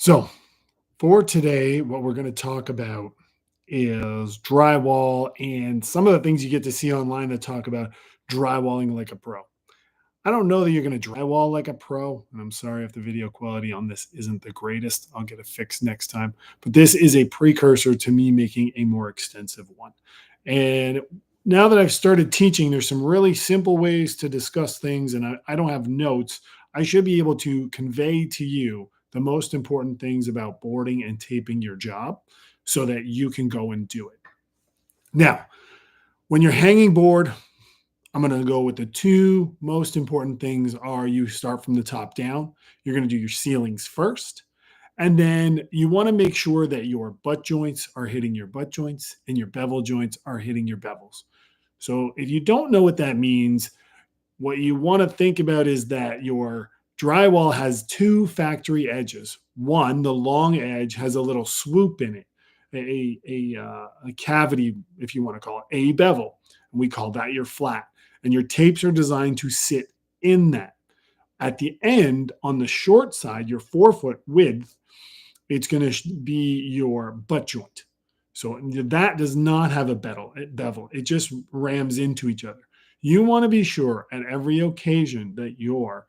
So, for today, what we're going to talk about is drywall and some of the things you get to see online that talk about drywalling like a pro. I don't know that you're going to drywall like a pro, and I'm sorry if the video quality on this isn't the greatest. I'll get it fixed next time. But this is a precursor to me making a more extensive one. And now that I've started teaching, there's some really simple ways to discuss things, and I don't have notes. I should be able to convey to you the most important things about boarding and taping your job so that you can go and do it. Now, when you're hanging board, I'm going to go with the two most important things are you start from the top down. You're going to do your ceilings first. And then you want to make sure that your butt joints are hitting your butt joints and your bevel joints are hitting your bevels. So if you don't know what that means, what you want to think about is that your drywall has two factory edges. One, the long edge has a little swoop in it, a cavity, if you want to call it, a bevel. And we call that your flat. And your tapes are designed to sit in that. At the end, on the short side, your 4-foot width, it's going to be your butt joint. So that does not have a bevel. It just rams into each other. You want to be sure at every occasion that your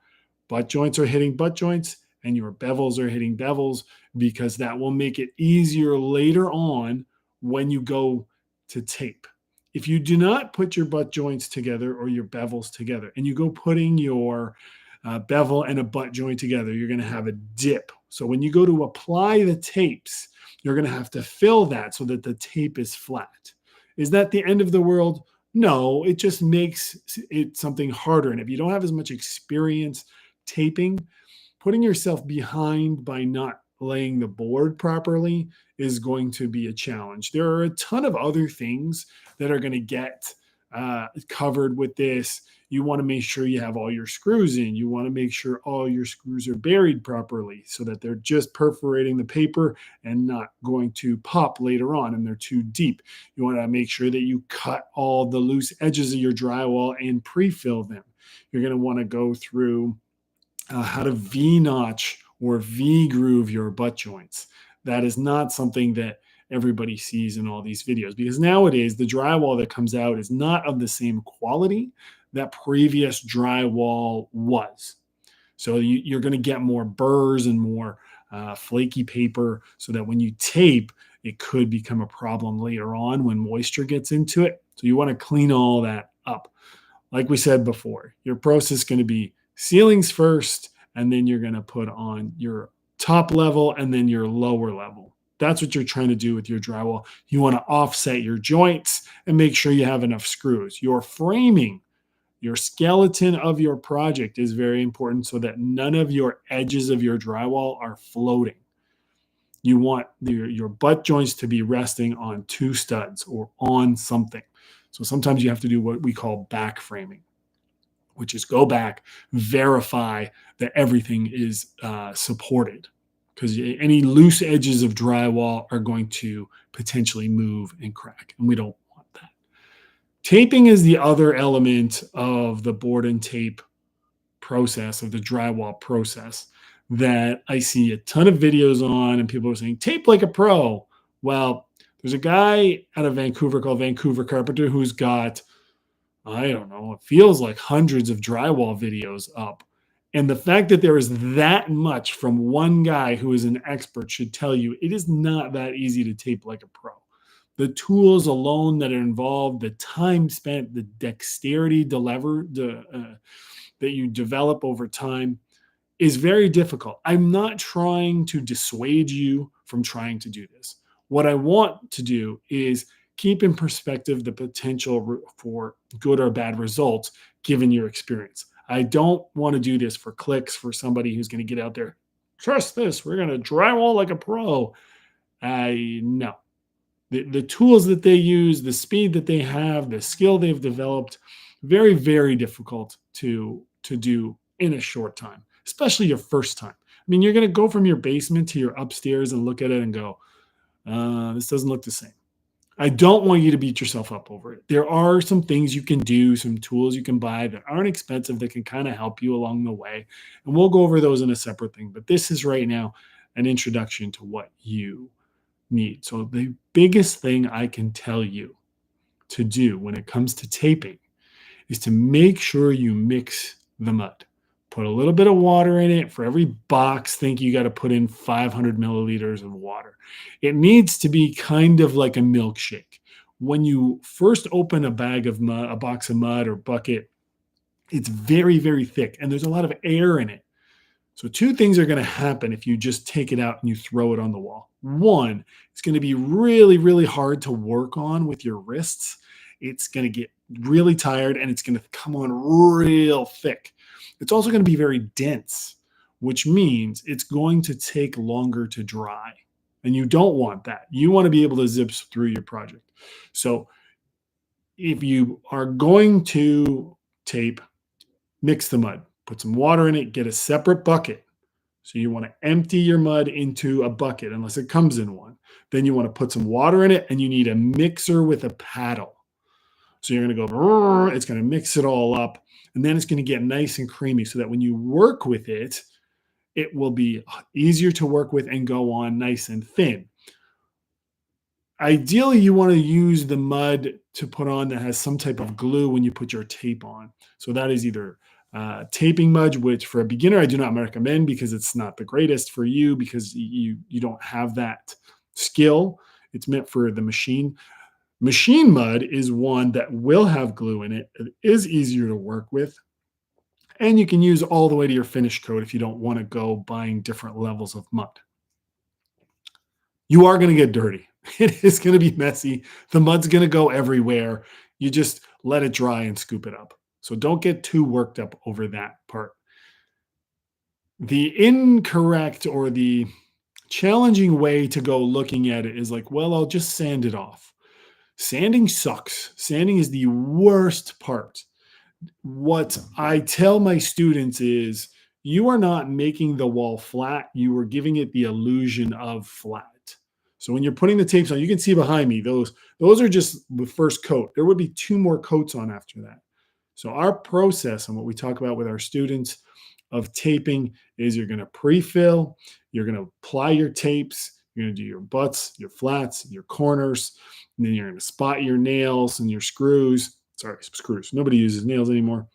butt joints are hitting butt joints and your bevels are hitting bevels, because that will make it easier later on when you go to tape. If you do not put your butt joints together or your bevels together and you go putting your bevel and a butt joint together, you're going to have a dip. So when you go to apply the tapes, you're going to have to fill that so that the tape is flat. Is that the end of the world? No, it just makes it something harder. And if you don't have as much experience taping, putting yourself behind by not laying the board properly is going to be a challenge. There are a ton of other things that are going to get covered with this. You want to make sure you have all your screws in. You want to make sure all your screws are buried properly so that they're just perforating the paper and not going to pop later on and they're too deep. You want to make sure that you cut all the loose edges of your drywall and pre-fill them. You're going to want to go through how to V-notch or V-groove your butt joints. That is not something that everybody sees in all these videos, because nowadays the drywall that comes out is not of the same quality that previous drywall was. So you're going to get more burrs and more flaky paper, so that when you tape, it could become a problem later on when moisture gets into it. So you want to clean all that up. Like we said before, your process is going to be ceilings first, and then you're going to put on your top level and then your lower level. That's what you're trying to do with your drywall. You want to offset your joints and make sure you have enough screws. Your framing, your skeleton of your project is very important so that none of your edges of your drywall are floating. You want your butt joints to be resting on two studs or on something. So sometimes you have to do what we call back framing, which is go back, verify that everything is supported, because any loose edges of drywall are going to potentially move and crack, and we don't want that. Taping is the other element of the board and tape process, of the drywall process, that I see a ton of videos on, and people are saying, tape like a pro. Well, there's a guy out of Vancouver called Vancouver Carpenter who's got, I don't know, it feels like hundreds of drywall videos up. And the fact that there is that much from one guy who is an expert should tell you it is not that easy to tape like a pro. The tools alone that are involved, the time spent, the dexterity that you develop over time is very difficult. I'm not trying to dissuade you from trying to do this. What I want to do is keep in perspective the potential for good or bad results given your experience. I don't want to do this for clicks, for somebody who's going to get out there, trust this, we're going to drywall like a pro. No. The tools that they use, the speed that they have, the skill they've developed, very, very difficult to do in a short time, especially your first time. I mean, you're going to go from your basement to your upstairs and look at it and go, this doesn't look the same. I don't want you to beat yourself up over it. There are some things you can do, some tools you can buy that aren't expensive that can kind of help you along the way. And we'll go over those in a separate thing. But this is right now an introduction to what you need. So the biggest thing I can tell you to do when it comes to taping is to make sure you mix the mud. Put a little bit of water in it. For every box, think you got to put in 500 milliliters of water. It needs to be kind of like a milkshake. When you first open a bag of mud, a box of mud or bucket, it's very, very thick and there's a lot of air in it. So, two things are going to happen if you just take it out and you throw it on the wall. One, it's going to be really, really hard to work on with your wrists. It's going to get really tired and it's going to come on real thick. It's also going to be very dense, which means it's going to take longer to dry. And you don't want that. You want to be able to zip through your project. So, if you are going to tape, mix the mud, put some water in it, get a separate bucket. So you want to empty your mud into a bucket unless it comes in one. Then you want to put some water in it and you need a mixer with a paddle. So you're going to go, it's going to mix it all up and then it's going to get nice and creamy so that when you work with it, it will be easier to work with and go on nice and thin. Ideally, you want to use the mud to put on that has some type of glue when you put your tape on. So that is either taping mud, which for a beginner I do not recommend because it's not the greatest for you because you don't have that skill. It's meant for the machine. Machine mud is one that will have glue in it. It is easier to work with. And you can use all the way to your finish coat if you don't want to go buying different levels of mud. You are going to get dirty. It is going to be messy. The mud's going to go everywhere. You just let it dry and scoop it up. So don't get too worked up over that part. The incorrect or the challenging way to go looking at it is like, well, I'll just sand it off. Sanding sucks. Sanding is the worst part. What I tell my students is you are not making the wall flat. You are giving it the illusion of flat. So when you're putting the tapes on, you can see behind me, those are just the first coat. There would be 2 more coats on after that. So our process and what we talk about with our students of taping is you're going to pre-fill, you're going to apply your tapes, you're going to do your butts, your flats, your corners, and then you're going to spot your nails and your screws. Sorry, screws. Nobody uses nails anymore.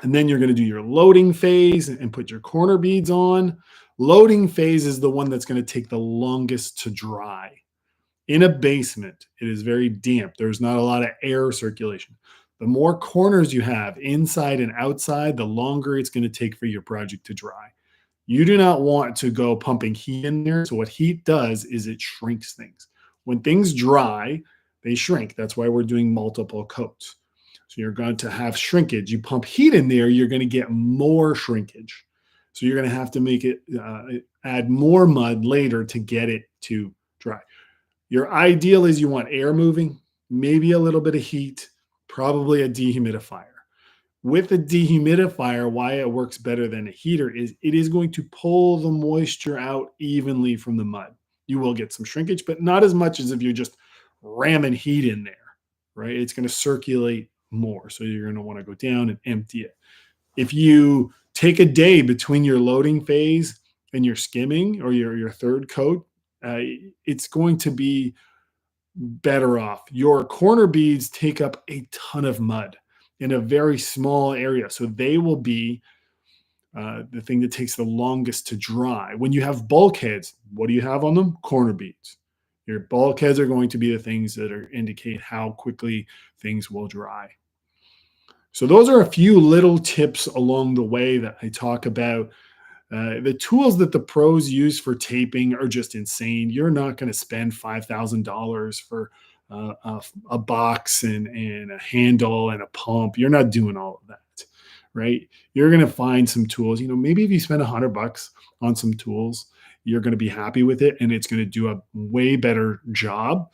And then you're going to do your loading phase and put your corner beads on. Loading phase is the one that's going to take the longest to dry. In a basement, it is very damp. There's not a lot of air circulation. The more corners you have inside and outside, the longer it's going to take for your project to dry. You do not want to go pumping heat in there. So what heat does is it shrinks things. When things dry, they shrink. That's why we're doing multiple coats. So you're going to have shrinkage. You pump heat in there, you're going to get more shrinkage. So you're going to have to make it add more mud later to get it to dry. Your ideal is you want air moving, maybe a little bit of heat, probably a dehumidifier. With a dehumidifier, why it works better than a heater is it is going to pull the moisture out evenly from the mud. You will get some shrinkage, but not as much as if you're just ramming heat in there, right? It's going to circulate more. So you're going to want to go down and empty it. If you take a day between your loading phase and your skimming or your third coat, it's going to be better off. Your corner beads take up a ton of mud in a very small area. So they will be the thing that takes the longest to dry. When you have bulkheads, what do you have on them? Corner beads. Your bulkheads are going to be the things that indicate how quickly things will dry. So those are a few little tips along the way that I talk about. The tools that the pros use for taping are just insane. You're not going to spend $5,000 for a box and a handle and a pump. You're not doing all of that, right? You're going to find some tools. Maybe if you spend $100 on some tools, you're going to be happy with it and it's going to do a way better job.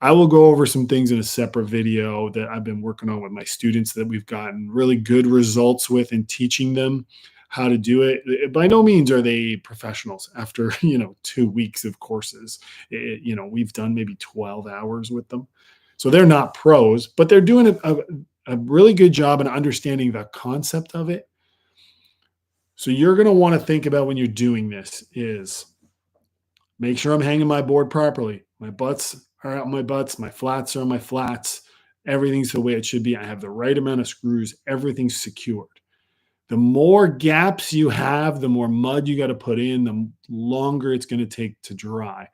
I will go over some things in a separate video that I've been working on with my students that we've gotten really good results with and teaching them how to do it. By no means are they professionals after, 2 weeks of courses. We've done maybe 12 hours with them. So they're not pros, but they're doing a really good job in understanding the concept of it. So you're going to want to think about when you're doing this is Make sure I'm hanging my board properly. My butts are out my butts. My flats are on my flats. Everything's the way it should be. I have the right amount of screws. Everything's secured. The more gaps you have, the more mud you got to put in, the longer it's going to take to dry.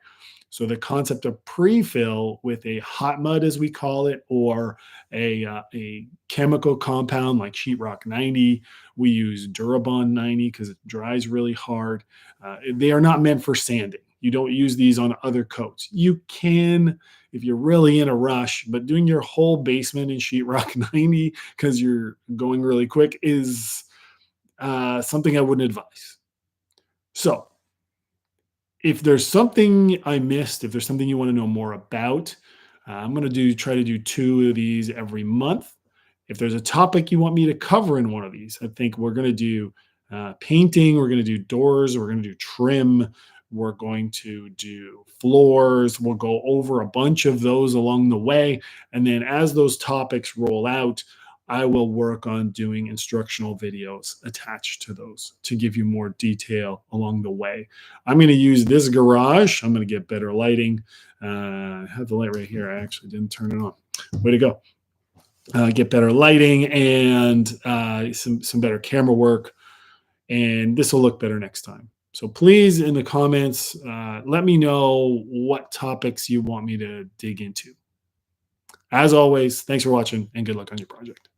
So the concept of pre-fill with a hot mud, as we call it, or a chemical compound like Sheetrock 90, we use Durabond 90 because it dries really hard. They are not meant for sanding. You don't use these on other coats. You can if you're really in a rush, but doing your whole basement in Sheetrock 90 because you're going really quick is something I wouldn't advise. So if there's something I missed, if there's something you want to know more about, I'm going to try to do two of these every month. If there's a topic you want me to cover in one of these, I think we're going to do painting, we're going to do doors, we're going to do trim, we're going to do floors. We'll go over a bunch of those along the way. And then as those topics roll out, I will work on doing instructional videos attached to those to give you more detail along the way. I'm going to use this garage. I'm going to get better lighting. I have the light right here. I actually didn't turn it on. Way to go. Get better lighting and some better camera work. And this will look better next time. So please, in the comments, let me know what topics you want me to dig into. As always, thanks for watching and good luck on your project.